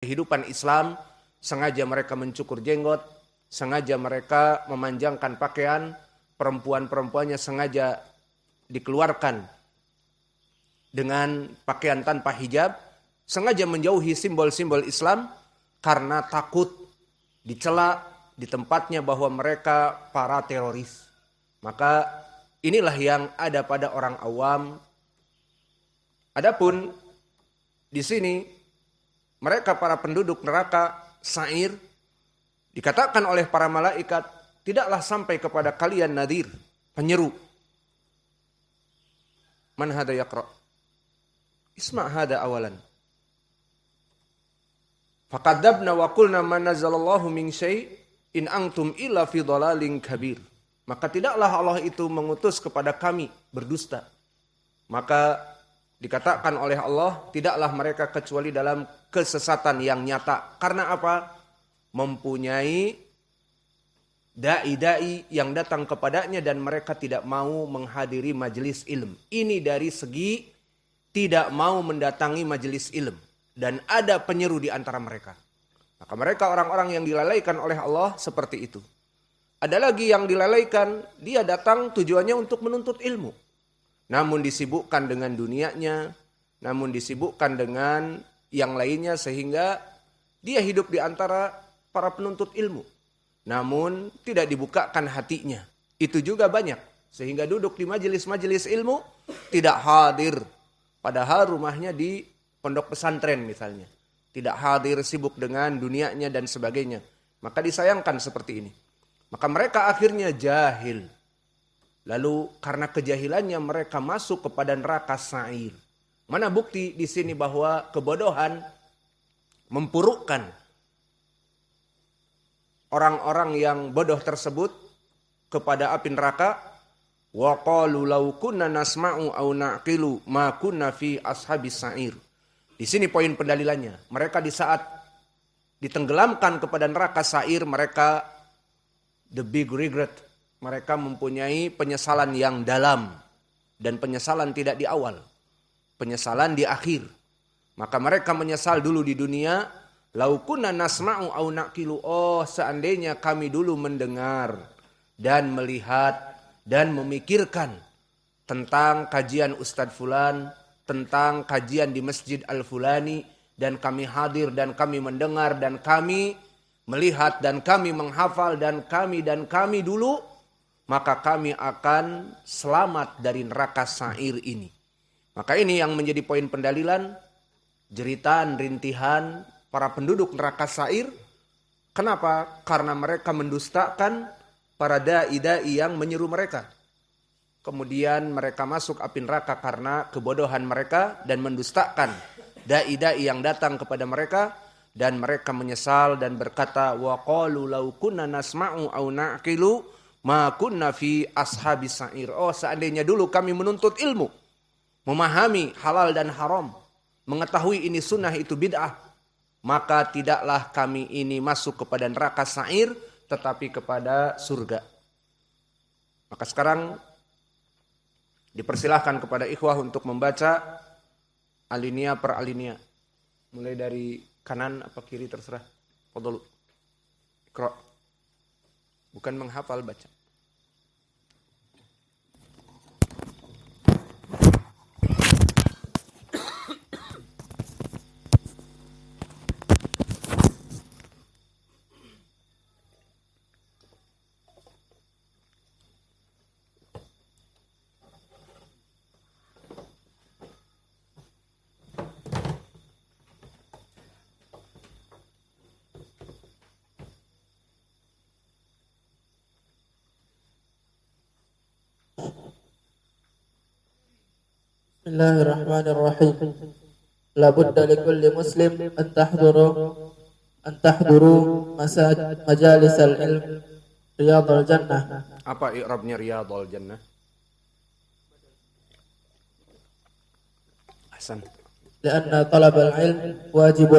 kehidupan Islam, sengaja mereka mencukur jenggot, sengaja mereka memanjangkan pakaian, perempuan-perempuannya sengaja dikeluarkan dengan pakaian tanpa hijab, sengaja menjauhi simbol-simbol Islam karena takut dicela di tempatnya bahwa mereka para teroris. Maka inilah yang ada pada orang awam. Adapun di sini mereka para penduduk neraka sa'ir dikatakan oleh para malaikat, tidaklah sampai kepada kalian nadhir, penyeru. Man hada yaqra? Isma' hada awalan. Faqadzabna wa qulna ma nazzalallahu min syai' in antum illa fi dhalalin kabir. Maka tidaklah Allah itu mengutus kepada kami berdusta. Maka dikatakan oleh Allah, tidaklah mereka kecuali dalam kesesatan yang nyata. Karena apa? Mempunyai dai-dai yang datang kepadanya dan mereka tidak mau menghadiri majelis ilmu. Ini dari segi tidak mau mendatangi majelis ilmu. Dan ada penyeru di antara mereka. Maka mereka orang-orang yang dilalaikan oleh Allah seperti itu. Ada lagi yang dilalaikan, dia datang tujuannya untuk menuntut ilmu. Namun disibukkan dengan dunianya, namun disibukkan dengan yang lainnya sehingga dia hidup di antara para penuntut ilmu. Namun tidak dibukakan hatinya. Itu juga banyak. Sehingga duduk di majelis-majelis ilmu tidak hadir. Padahal rumahnya di pondok pesantren misalnya. Tidak hadir, sibuk dengan dunianya dan sebagainya. Maka disayangkan seperti ini. Maka mereka akhirnya jahil. Lalu karena kejahilannya mereka masuk kepada neraka sa'ir. Mana bukti di sini bahwa kebodohan mempurukkan orang-orang yang bodoh tersebut kepada api neraka? Wa qalu law kunna nasma'u aw naqilu ma kunna fi ashabis sa'ir. Di sini poin pendalilannya. Mereka di saat ditenggelamkan kepada neraka sa'ir, mereka the big regret. Mereka mempunyai penyesalan yang dalam. Dan penyesalan tidak di awal. Penyesalan di akhir. Maka mereka menyesal dulu di dunia. Lau kunna nasma'u au naqilu. Oh, seandainya kami dulu mendengar dan melihat dan memikirkan tentang kajian Ustadz Fulan, tentang kajian di Masjid Al-Fulani, dan kami hadir dan kami mendengar dan kami melihat dan kami menghafal dan kami dulu, maka kami akan selamat dari neraka sa'ir ini. Maka ini yang menjadi poin pendalilan, jeritan, rintihan para penduduk neraka sa'ir. Kenapa? Karena mereka mendustakan para dai-dai yang menyeru mereka. Kemudian mereka masuk api neraka karena kebodohan mereka dan mendustakan dai-dai yang datang kepada mereka. Dan mereka menyesal dan berkata, wa qalu law kunna nasma'u aw naqilu ma kunna fi ashabis sa'ir. Oh, seandainya dulu kami menuntut ilmu, memahami halal dan haram, mengetahui ini sunnah itu bid'ah, maka tidaklah kami ini masuk kepada neraka sa'ir, tetapi kepada surga. Maka sekarang dipersilahkan kepada ikhwah untuk membaca alinea per alinea. Mulai dari kanan apa kiri terserah. Fadhlu. Iqra. Bukan menghafal, baca. Bismillahirrahmanirrahim. La budda likulli muslim an tahduru majalis al-ilm riyadul jannah. Apa i'rabnya riyadul jannah? Ahsan. Lianna talab al-ilm wajib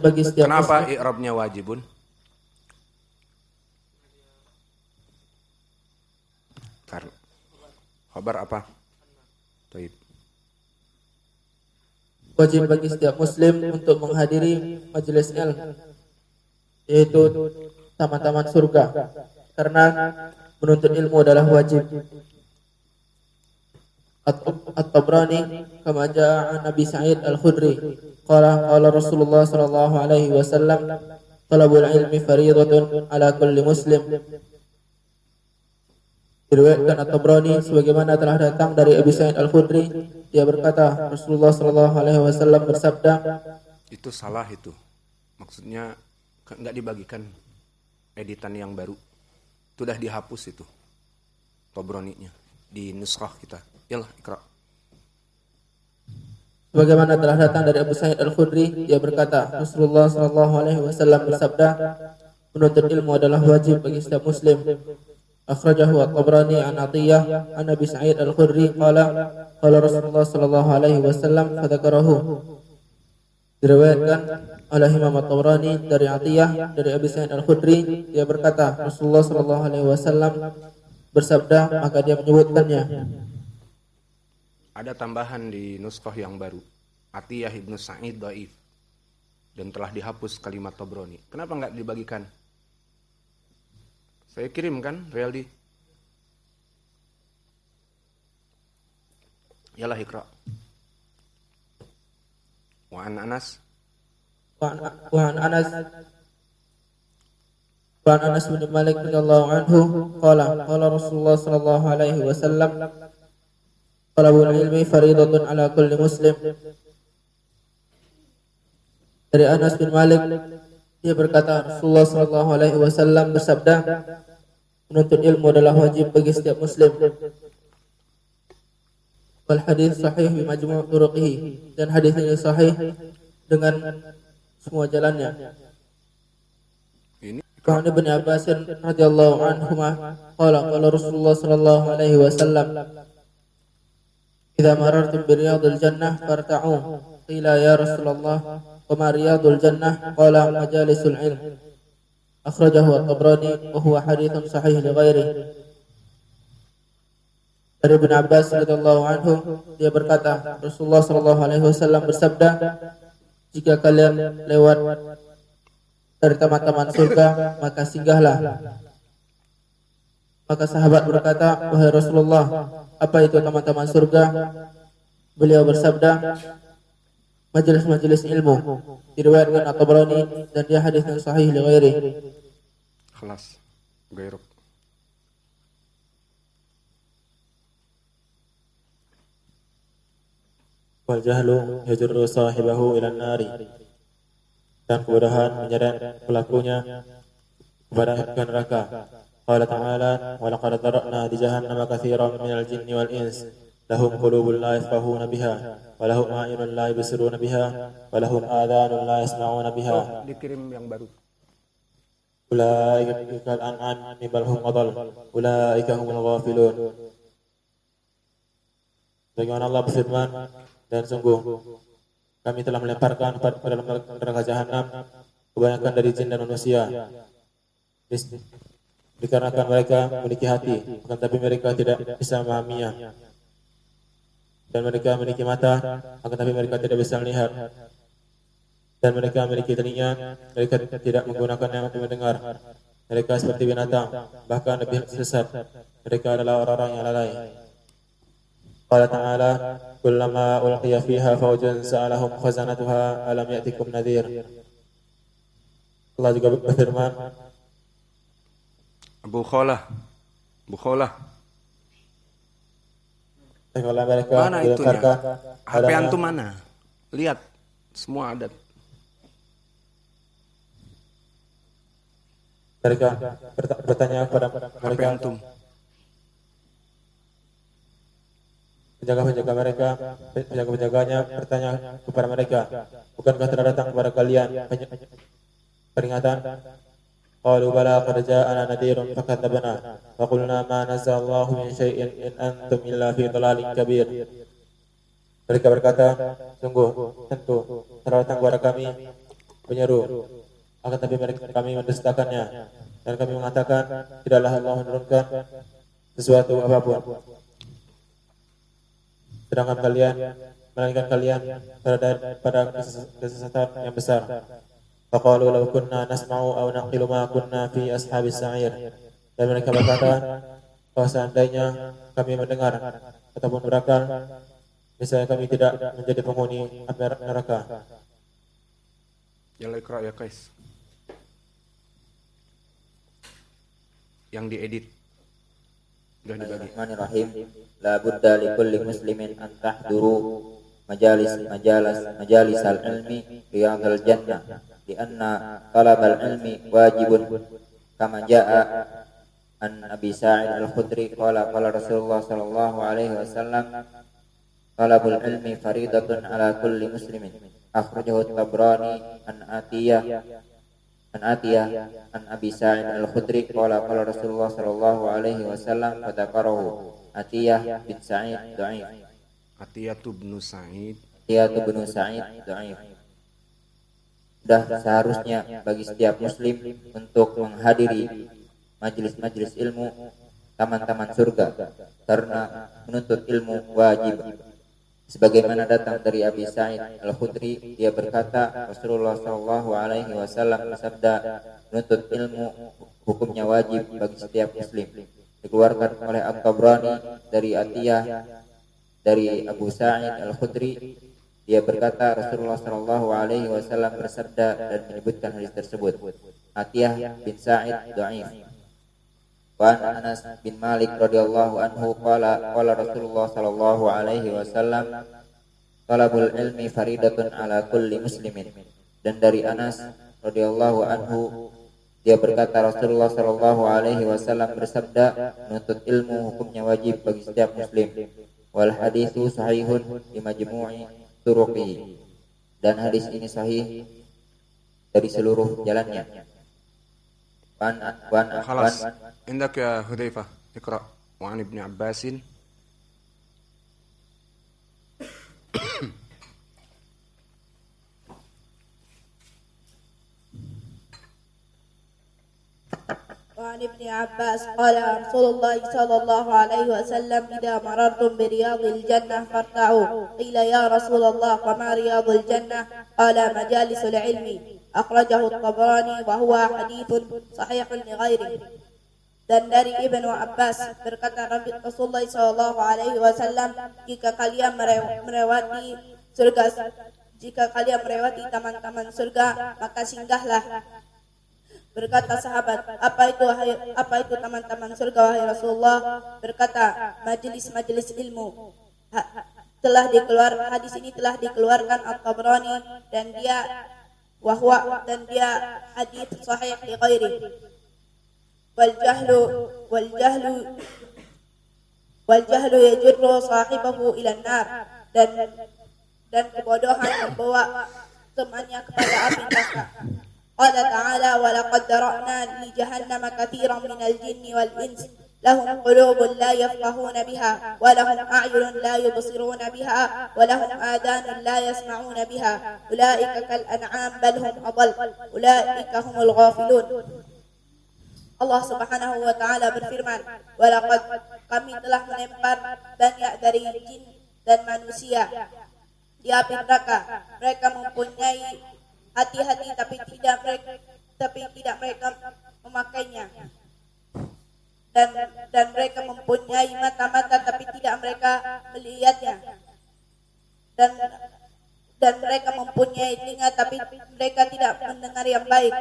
bagi setiap Kenapa muslim. i'rabnya wajibun? Karena khabar apa? Taib. wajib bagi setiap muslim untuk menghadiri majelis ilmu, yaitu taman-taman surga, karena menuntut ilmu adalah wajib. At-Tabrani kama jaa an Nabi Sa'id Al-Khudri qala Rasulullah sallallahu alaihi wasallam talabul ilmi fariidatun ala kulli muslim. Diriwayatkan At-Tabrani sebagaimana telah datang dari Abi Sa'id Al-Khudri, dia berkata Rasulullah sallallahu alaihi wasallam bersabda, Itu salah itu. Maksudnya nggak dibagikan editan yang baru. Itu udah dihapus itu. Tabraninya di nuskhah kita. Yalah, ikra. sebagaimana telah datang dari Abu Sa'id Al-Khudri, dia berkata Rasulullah sallallahu alaihi wasallam bersabda, menuntut ilmu adalah wajib bagi setiap muslim. Akhrajahu At-Tabrani an Atiyah an Nabi Sa'id Al-Khudri qala Rasulullah sallallahu alaihi wasallam fadzakarahu. Diriwayatkan oleh Imam At-Tabrani dari Atiyah dari Abi Sa'id Al-Khudri, dia berkata Rasulullah sallallahu alaihi wasallam bersabda, maka dia menyebutkannya. Ada tambahan di nuskhah yang baru. Atiyah Ibnu Sa'id dhaif. Dan telah dihapus kalimat Tabrani. Kenapa nggak dibagikan? Saya kirim kan, Realdi? Yalah, ikra. Wa an Anas. Wa an Anas bin Malik radhiyallahu anhu qala Rasulullah sallallahu alaihi wasallam talabul ilmi fariidatun ala kulli muslim. Dari Anas bin Malik, dia berkata Rasulullah sallallahu alaihi wasallam bersabda, menuntut ilmu adalah wajib bagi setiap muslim. Wal hadis sahih bi majmu' turuqihi, dan hadis ini sahih dengan semua jalannya. Ini Wa an Ibnu Abbas radhiyallahu anhuma qala Rasulullah sallallahu alaihi wasallam, idza marartum bi riyadil jannah farta'u. Qila ya Rasulullah, wa ma riyadul jannah? Qala majalisul ilm. Akhrajahu At-Tabrani wa huwa haditsun sahih li ghairihi. Dari Ibnu Abbas radhiyallahu anhu, dia berkata Rasulullah sallallahu alaihi wasallam bersabda, jika kalian lewat dari taman-taman surga, maka singgahlah. Maka sahabat berkata, wahai Rasulullah, apa itu taman-taman surga? Beliau bersabda, majelis-majelis ilmu. Diriwayatkan At-Tabrani dan dia hadis yang sahih li ghairihi. kelas. Gairuk. Wal jahlu yajurru sahibahu ilan nari, dan kebodohan menyeret pelakunya kepada neraka. Qala ta'ala, wa laqad dara'na di jahannama katsiran minal jinni wal ins, lahum qulubun la yafqahuna biha, wa lahum a'yunun la yubsiruna biha, wa lahum adhanun la yasma'una biha. Dikirim yang baru. Ulaika kal an'am bal hum adall, ulaika humul ghafilun. Bagaimana Allah berfirman, dan sungguh kami telah melemparkan pada neraka jahanam kebanyakan dari jin dan manusia, dikarenakan mereka memiliki hati, bukan tapi mereka tidak bisa memahaminya, dan mereka memiliki mata, akan tapi mereka tidak bisa melihat, dan mereka memiliki telinga, mereka tidak menggunakannya untuk mendengar. Mereka seperti binatang, bahkan lebih sesat. Mereka adalah orang-orang yang lalai. Qala ta'ala, kullama ulqiya fiha fawjun sa'alahum khazanatuha alam ya'tikum nadhir. Allah juga berfirman, Bukholah. kalau mereka Mana itunya? dilemparkan HP antum mana? Lihat, semua ada. mereka bertanya kepada HP mereka, antum. penjaga-penjaganya bertanya kepada mereka, bukankah telah datang kepada kalian peringatan? Qalu bala qad ja'ana nadhirun fakadzabna wa qulna ma nazzala Allahu min syai'in in antum illa fi dhalalin kabir. Mereka berkata, sungguh tentu telah datang kepada kami penyeru, akan tapi kami mendustakannya, dan kami mengatakan tidaklah Allah menurunkan sesuatu apapun. Sedangkan kalian melainkan kalian berada pada kesesatan yang besar. Faqalu law kunna nasma'u aw naqilu ma kunna fi ashabis sa'ir. Dan mereka berkata, bahwa seandainya kami mendengar ataupun berakal, misalnya kami tidak menjadi penghuni api neraka. Yalla ikra ya Kais. Yang diedit. Sudah dibagi. Bismillahirrahmanirrahim. La budda li kulli muslimin an tahduru majalis al-ilmi riyadhal jannah lianna talab al-ilmi wajibun kama jaa an Abi Sa'id al-Khudri qala Rasulullah sallallahu alaihi wasallam talabul ilmi faridatun ala kulli muslimin akhrajahu at-Tabrani an Atiyah an Abi Sa'id al-Khudri qala Rasulullah sallallahu alaihi wasallam fadzakarahu Atiyah bin Sa'id dhaif. Atiyah bin Sa'id dhaif. Sudah seharusnya bagi setiap muslim untuk menghadiri majelis-majelis ilmu taman-taman surga karena menuntut ilmu wajib. Sebagaimana datang dari Abi Sa'id al-Khudri, dia berkata Rasulullah sallallahu alaihi wasallam bersabda, menuntut ilmu hukumnya wajib bagi setiap muslim. Dikeluarkan oleh At-Tabrani dari Atiyah dari Abu Sa'id al-Khudri, dia berkata Rasulullah sallallahu alaihi wasallam bersabda dan menyebutkan hadis tersebut. Atiyah bin Sa'id dhaif. Wa Anas bin Malik radhiyallahu anhu qala Rasulullah sallallahu alaihi wasallam talabul ilmi faridatun ala kulli muslimin. Dan dari Anas radhiyallahu anhu, dia berkata Rasulullah sallallahu alaihi wasallam bersabda, menuntut ilmu hukumnya wajib bagi setiap muslim. Wal haditsu sahihun bi majmu'i turuqihi. Dan hadis ini sahih dari seluruh jalannya. خلاص عندك يا هذيفة اقرأ وعن ابن عباس وعن ابن عباس قال رسول الله صلى الله عليه وسلم إذا مررتم برياض الجنة فارتعوا. قيل يا رسول الله وما رياض الجنة؟ قال مجالس العلم. أخرجه الطبراني وهو حديث صحيح لغيره. Dan dari Ibnu Abbas berkata Rasulullah sallallahu alaihi wasallam, jika kalian melewati taman-taman surga, maka singgahlah. Berkata sahabat, apa itu taman-taman surga wahai Rasulullah? Berkata, majelis-majelis ilmu. Hadis ini telah dikeluarkan At-Tabrani dan dia hadis sahih li ghairi. Wal jahlu yajurru sahibahu ila nar. Dan kebodohan membawa temannya kepada api neraka. Qala ta'ala wa laqad dara'na li jahannama katsiran minal jinni wal insi lahum qulubun la yafqahuna biha wa lahum a'yunun la yubsiruna biha wa lahum adhanun la yasma'una biha ulaika kal an'am bal hum adall ulaika humul ghafilun. Allah Subhanahu wa taala berfirman, "Walaqad kami telah melempar banyak dari jin dan manusia di api neraka. Mereka mempunyai hati-hati tapi tidak mereka memakainya. Dan mereka mempunyai mata-mata tapi tidak mereka melihatnya. Dan mereka mempunyai telinga tapi mereka tidak mendengar yang baik.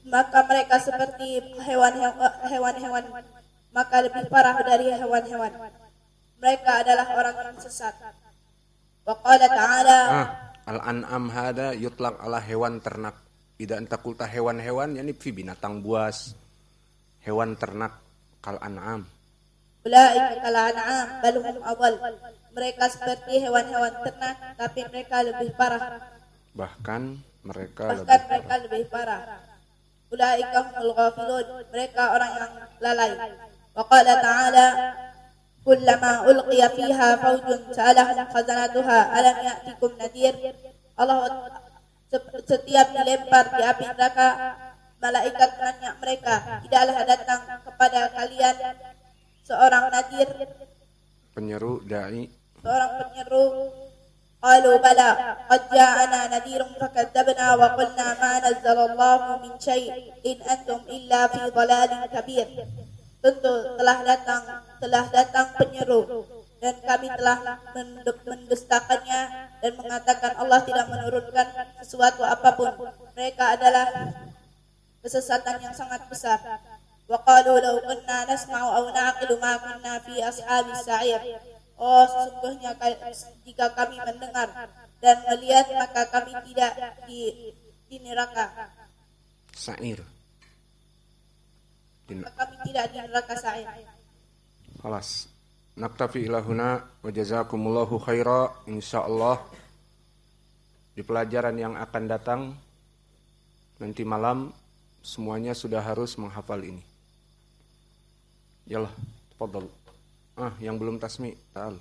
Maka mereka seperti hewan-hewan, maka lebih parah dari hewan-hewan. Mereka adalah orang yang sesat." Wa qala ta'ala Al-an'am hada yutlaq ala hewan ternak. Tidak anta kulta hewan-hewan yani fi binatang buas. Hewan ternak kal an'am. Ulaika kal an'am bal hum adall. Mereka seperti hewan-hewan ternak tapi mereka lebih parah. Bahkan mereka lebih parah. Ulaika humul ghafilun. Mereka orang yang lalai. Wa qala ta'ala kullama ulqiya fiha fawjun sa'alahum khazanatuha alam ya'tikum nadhir. Setiap dilempar di api neraka, malaikat menanya mereka, tidaklah datang kepada kalian seorang nadir, penyeru dai seorang penyeru? Qalu bala qad ja'ana nadhirun fakadzabna wa qulna ma nazzala min syai' in antum illa fi dhalalin kabir. Tentu telah datang penyeru dan kami telah mendustakannya dan mengatakan Allah tidak menurunkan sesuatu apapun. Mereka adalah kesesatan yang sangat besar. Wa qalu law kunna nasma'u aw na'qilu ma kunna fi ashabis sa'ir. Oh, sesungguhnya jika kami mendengar dan melihat maka kami tidak di neraka. Sa'ir. Maka kami tidak di neraka sa'ir. Khalas. Naktafi ilahuna wa jazakumullahu khaira. Insyaallah di pelajaran yang akan datang nanti malam semuanya sudah harus menghafal ini. Yalah, tafadhal. Yang belum tasmi, ta'al.